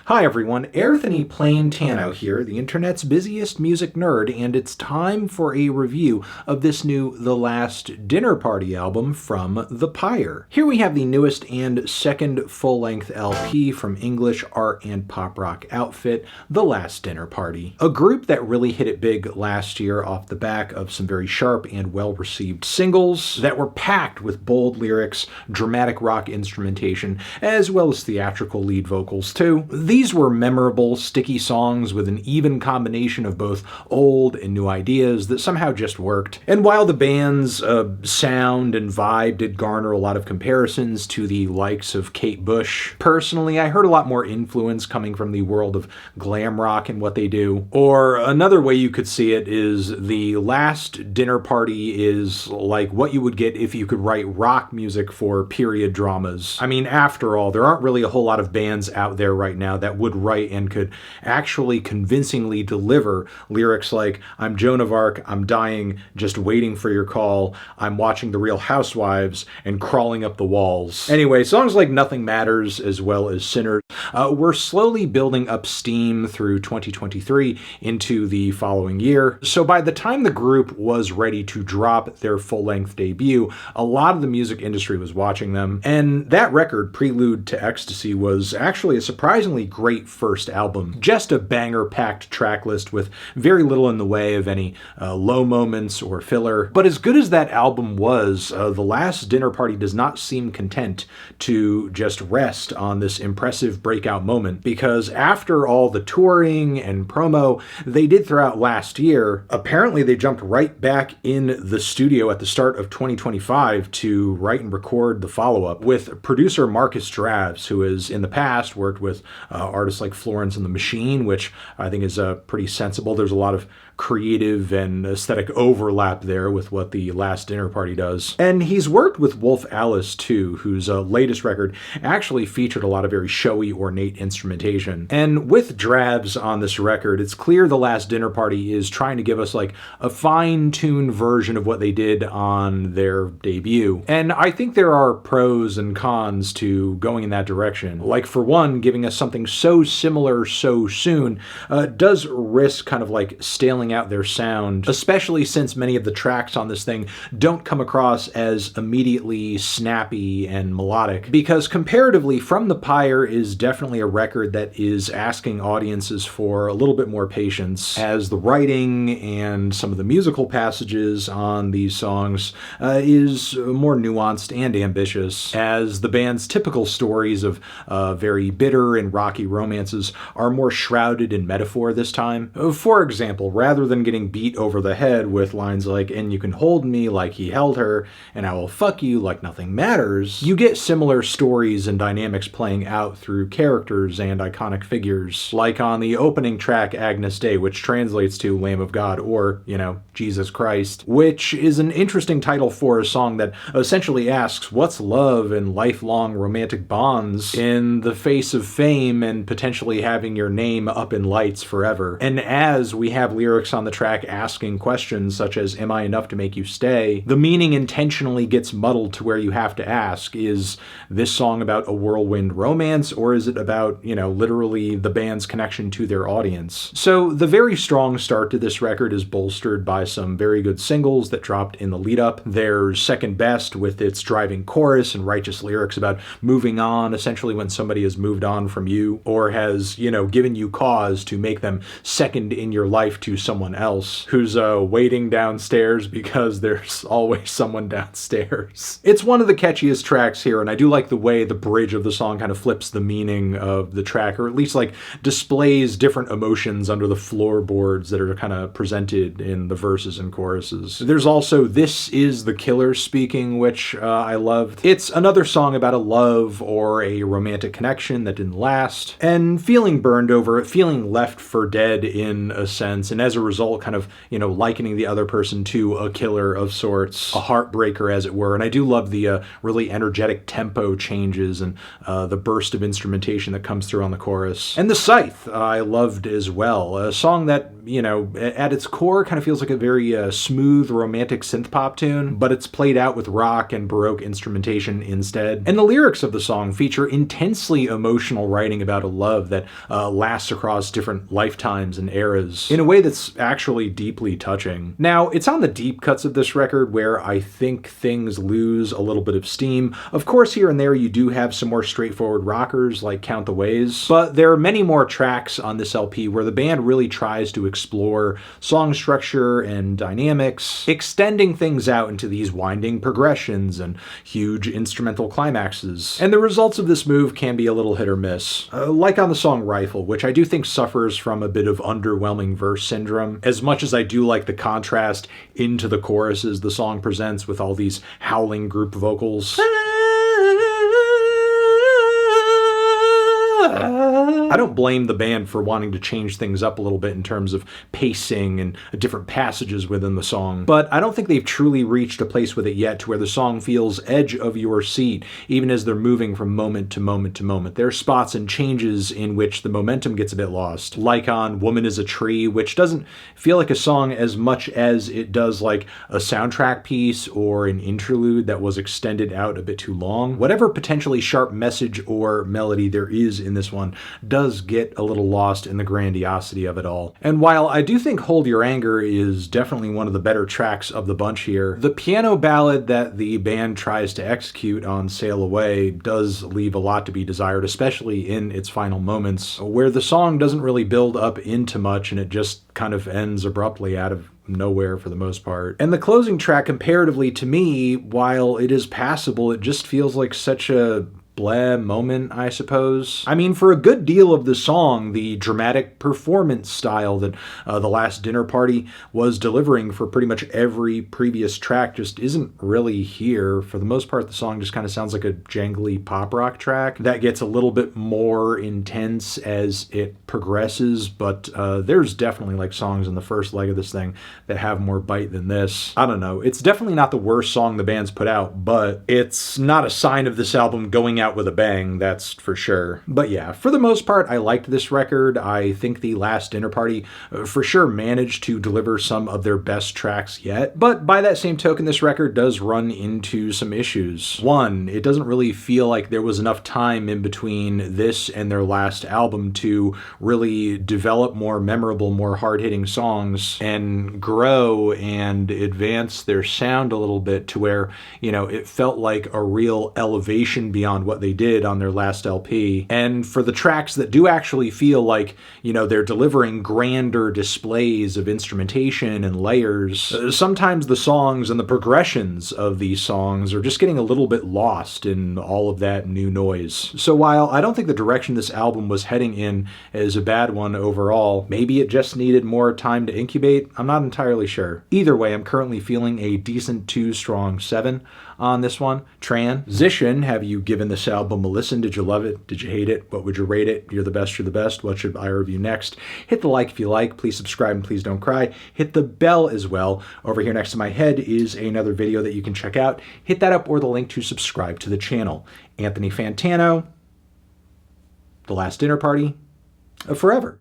Hi everyone, Anthony Plantano here, the internet's busiest music nerd, and it's time for a review of this new The Last Dinner Party album from the Pyre. Here we have the newest and second full-length LP from English art and pop rock outfit, The Last Dinner Party. A group that really hit it big last year off the back of some very sharp and well-received singles that were packed with bold lyrics, dramatic rock instrumentation, as well as theatrical lead vocals too. These were memorable, sticky songs with an even combination of both old and new ideas that somehow just worked. And while the band's sound and vibe did garner a lot of comparisons to the likes of Kate Bush, personally I heard a lot more influence coming from the world of glam rock and what they do. Or another way you could see it is The Last Dinner Party is like what you would get if you could write rock music for period dramas. I mean, after all, there aren't really a whole lot of bands out there right now that would write and could actually convincingly deliver lyrics like, I'm Joan of Arc, I'm dying, just waiting for your call, I'm watching The Real Housewives, and crawling up the walls. Anyway, songs like Nothing Matters as well as Sinners were slowly building up steam through 2023 into the following year. So by the time the group was ready to drop their full-length debut, a lot of the music industry was watching them, and that record, Prelude to Ecstasy, was actually a surprisingly great first album. Just a banger-packed track list with very little in the way of any low moments or filler. But as good as that album was, The Last Dinner Party does not seem content to just rest on this impressive breakout moment, because after all the touring and promo they did throughout last year, apparently they jumped right back in the studio at the start of 2025 to write and record the follow-up with producer Marcus Draves, who has in the past worked with artists like Florence and the Machine, which I think is pretty sensible. There's a lot of creative and aesthetic overlap there with what The Last Dinner Party does. And he's worked with Wolf Alice too, whose latest record actually featured a lot of very showy, ornate instrumentation. And with Draves on this record, it's clear The Last Dinner Party is trying to give us like a fine-tuned version of what they did on their debut. And I think there are pros and cons to going in that direction. Like, for one, giving us something so similar so soon does risk kind of like staling out their sound, especially since many of the tracks on this thing don't come across as immediately snappy and melodic. Because comparatively, From the Pyre is definitely a record that is asking audiences for a little bit more patience, as the writing and some of the musical passages on these songs is more nuanced and ambitious, as the band's typical stories of very bitter and rocky romances are more shrouded in metaphor this time. For example, rather than getting beat over the head with lines like, and you can hold me like he held her, and I will fuck you like nothing matters, you get similar stories and dynamics playing out through characters and iconic figures, like on the opening track Agnus Dei, which translates to Lamb of God, or, you know, Jesus Christ, which is an interesting title for a song that essentially asks, what's love and lifelong romantic bonds in the face of fame and potentially having your name up in lights forever? And as we have lyrics on the track asking questions such as, am I enough to make you stay, the meaning intentionally gets muddled to where you have to ask, is this song about a whirlwind romance, or is it about, you know, literally the band's connection to their audience? So the very strong start to this record is bolstered by some very good singles that dropped in the lead up. There's Second Best, with its driving chorus and righteous lyrics about moving on, essentially when somebody has moved on from you, or has, you know, given you cause to make them second in your life to someone else who's waiting downstairs because there's always someone downstairs. It's one of the catchiest tracks here, and I do like the way the bridge of the song kind of flips the meaning of the track, or at least like displays different emotions under the floorboards that are kind of presented in the verses and choruses. There's also This Is the Killer speaking, which I loved. It's another song about a love or a romantic connection that didn't last, and feeling burned over it, feeling left for dead in a sense, and as a result kind of, you know, likening the other person to a killer of sorts, a heartbreaker as it were. And I do love the really energetic tempo changes and the burst of instrumentation that comes through on the chorus. And the Scythe I loved as well, a song that you know, at its core kind of feels like a very smooth romantic synth pop tune, but it's played out with rock and Baroque instrumentation instead. And the lyrics of the song feature intensely emotional writing about a love that lasts across different lifetimes and eras in a way that's actually deeply touching. Now, it's on the deep cuts of this record where I think things lose a little bit of steam. Of course, here and there you do have some more straightforward rockers like Count the Ways, but there are many more tracks on this LP where the band really tries to explore song structure and dynamics, extending things out into these winding progressions and huge instrumental climaxes. And the results of this move can be a little hit or miss. Like on the song Rifle, which I do think suffers from a bit of underwhelming verse syndrome. As much as I do like the contrast into the choruses the song presents with all these howling group vocals, I don't blame the band for wanting to change things up a little bit in terms of pacing and different passages within the song, but I don't think they've truly reached a place with it yet to where the song feels edge of your seat, even as they're moving from moment to moment to moment. There are spots and changes in which the momentum gets a bit lost, like on Woman is a Tree, which doesn't feel like a song as much as it does like a soundtrack piece or an interlude that was extended out a bit too long. Whatever potentially sharp message or melody there is in this one does get a little lost in the grandiosity of it all. And while I do think Hold Your Anger is definitely one of the better tracks of the bunch here, the piano ballad that the band tries to execute on Sail Away does leave a lot to be desired, especially in its final moments, where the song doesn't really build up into much and it just kind of ends abruptly out of nowhere for the most part. And the closing track, comparatively to me, while it is passable, it just feels like such a blah moment, I suppose. I mean, for a good deal of the song, the dramatic performance style that The Last Dinner Party was delivering for pretty much every previous track just isn't really here. For the most part, the song just kind of sounds like a jangly pop rock track that gets a little bit more intense as it progresses, but there's definitely like songs in the first leg of this thing that have more bite than this. I don't know. It's definitely not the worst song the band's put out, but it's not a sign of this album going out with a bang, that's for sure. But yeah, for the most part, I liked this record. I think The Last Dinner Party for sure managed to deliver some of their best tracks yet, but by that same token, this record does run into some issues. One, it doesn't really feel like there was enough time in between this and their last album to really develop more memorable, more hard-hitting songs and grow and advance their sound a little bit to where, you know, it felt like a real elevation beyond what they did on their last LP. And for the tracks that do actually feel like, you know, they're delivering grander displays of instrumentation and layers, sometimes the songs and the progressions of these songs are just getting a little bit lost in all of that new noise. So while I don't think the direction this album was heading in is a bad one overall, maybe it just needed more time to incubate, I'm not entirely sure. Either way, I'm currently feeling a decent 2 strong 7 on this one. Transition, have you given this album a listen? Did you love it? Did you hate it? What would you rate it? You're the best, you're the best. What should I review next? Hit the like if you like. Please subscribe and please don't cry. Hit the bell as well. Over here next to my head is another video that you can check out. Hit that up or the link to subscribe to the channel. Anthony Fantano, The Last Dinner Party, forever.